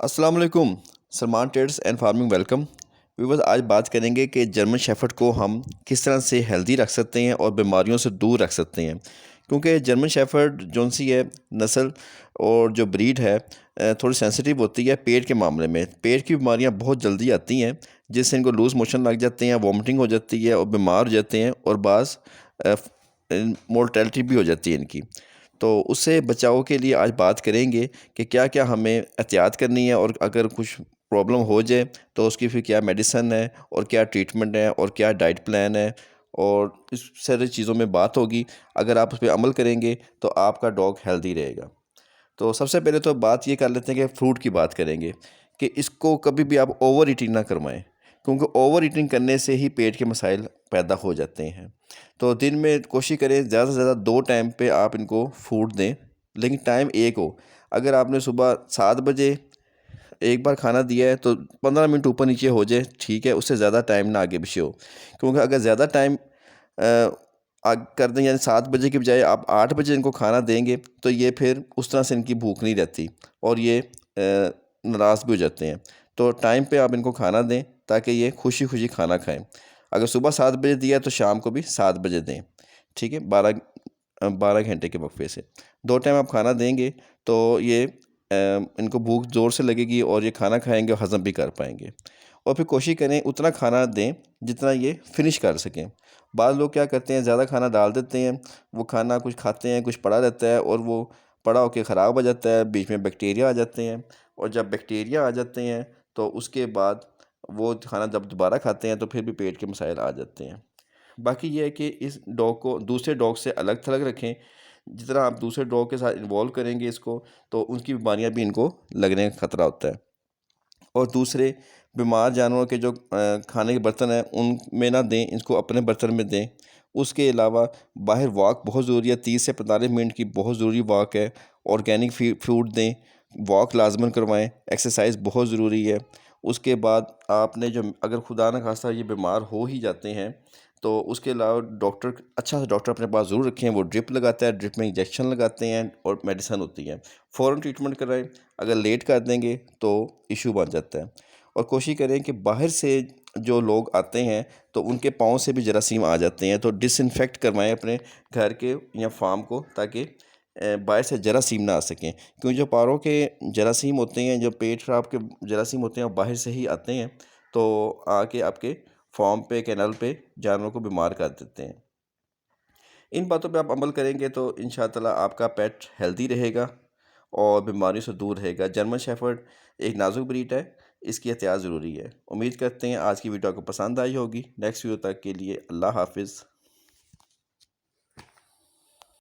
अस्सलाम वालेकुम। Salman trades and farming welcome. Viewers, आज बात करेंगे कि जर्मन शेफर्ड को हम किस तरह से हेल्दी रख सकते हैं और बीमारियों से दूर रख सकते हैं। क्योंकि जर्मन शेफर्ड जौन सी है नस्ल और जो ब्रीड है थोड़ी सेंसिटिव होती है पेट के मामले में। पेट की बीमारियां बहुत जल्दी आती हैं, जिससे इनको लूज़ मोशन लग जाते हैं, वॉमिटिंग हो जाती है और बीमार हो जाते हैं, और बाज़ मोर्टेलिटी भी हो जाती है इनकी। तो उससे बचाव के लिए आज बात करेंगे कि क्या क्या हमें एहतियात करनी है, और अगर कुछ प्रॉब्लम हो जाए तो उसकी फिर क्या मेडिसन है और क्या ट्रीटमेंट है और क्या डाइट प्लान है, और इस सारी चीज़ों में बात होगी। अगर आप उस पर अमल करेंगे तो आपका डॉग हेल्दी रहेगा। तो सबसे पहले तो बात ये कर लेते हैं कि फ्रूट की बात करेंगे कि इसको कभी भी आप ओवर ईटिंग ना करवाएं, क्योंकि ओवर ईटिंग करने से ही पेट के मसाइल पैदा हो जाते हैं। तो दिन में कोशिश करें ज़्यादा से ज़्यादा 2 टाइम पे आप इनको फूड दें, लेकिन टाइम एक हो। अगर आपने सुबह 7 बजे एक बार खाना दिया है तो 15 मिनट ऊपर नीचे हो जाए, ठीक है, उससे ज़्यादा टाइम ना आगे पीछे हो। क्योंकि अगर ज़्यादा टाइम कर दें, यानी 7 बजे की बजाय आप 8 बजे इनको खाना देंगे, तो ये फिर उस तरह से इनकी भूख नहीं रहती और ये नाराज़ भी हो जाते हैं। तो टाइम पे आप इनको खाना दें ताकि ये खुशी खुशी खाना खाएं। अगर सुबह 7 बजे दिया तो शाम को भी 7 बजे दें, ठीक है, 12 घंटे के वक्फे से 2 टाइम आप खाना देंगे तो ये इनको भूख ज़ोर से लगेगी और ये खाना खाएंगे और हज़म भी कर पाएंगे। और फिर कोशिश करें उतना खाना दें जितना ये फिनिश कर सकें। बाद लोग क्या करते हैं, ज़्यादा खाना डाल देते हैं, वो खाना कुछ खाते हैं, कुछ पड़ा रहता है और वो पड़ा होकर ख़राब हो जाता है, बीच में बैक्टीरिया आ जाते हैं, और जब बैक्टीरिया आ जाते हैं तो उसके बाद वो खाना जब दोबारा खाते हैं तो फिर भी पेट के मसाइल आ जाते हैं। बाकी ये है कि इस डॉग को दूसरे डॉग से अलग थलग रखें। जितना आप दूसरे डॉग के साथ इन्वॉल्व करेंगे इसको, तो उनकी बीमारियां भी इनको लगने का खतरा होता है। और दूसरे बीमार जानवरों के जो खाने के बर्तन हैं उनमें ना दें, इसको अपने बर्तन में दें। उसके अलावा बाहर वॉक बहुत ज़रूरी है, 30 से 45 मिनट की बहुत ज़रूरी वॉक है। ऑर्गेनिक फूड दें, वॉक लाजमन करवाएं, एक्सरसाइज बहुत ज़रूरी है। उसके बाद आपने जो अगर खुदा न खास्ता ये बीमार हो ही जाते हैं तो उसके अलावा डॉक्टर, अच्छा सा डॉक्टर अपने पास ज़रूर रखें। वो ड्रिप लगाता है, ड्रिप में इंजेक्शन लगाते हैं और मेडिसन होती है। फ़ौरन ट्रीटमेंट कराएं, अगर लेट कर देंगे तो इशू बन जाता है। और कोशिश करें कि बाहर से जो लोग आते हैं तो उनके पाँव से भी जरासीम आ जाते हैं, तो डिसइंफेक्ट करवाएं अपने घर के या फार्म को, ताकि बाहर से जरासीम ना आ सकें। क्योंकि जो पारों के जरासीम होते हैं, जो पेट खराब के जरासीम होते हैं, वो बाहर से ही आते हैं, तो आके आपके फार्म पे, कैनल पे जानवरों को बीमार कर देते हैं। इन बातों पे आप अमल करेंगे तो इंशाअल्लाह आपका पेट हेल्दी रहेगा और बीमारियों से दूर रहेगा। जर्मन शेफर्ड एक नाजुक ब्रीड है, इसकी एहतियात ज़रूरी है। उम्मीद करते हैं आज की वीडियो आपको पसंद आई होगी। नेक्स्ट वीडियो तक के लिए अल्लाह हाफ़िज़।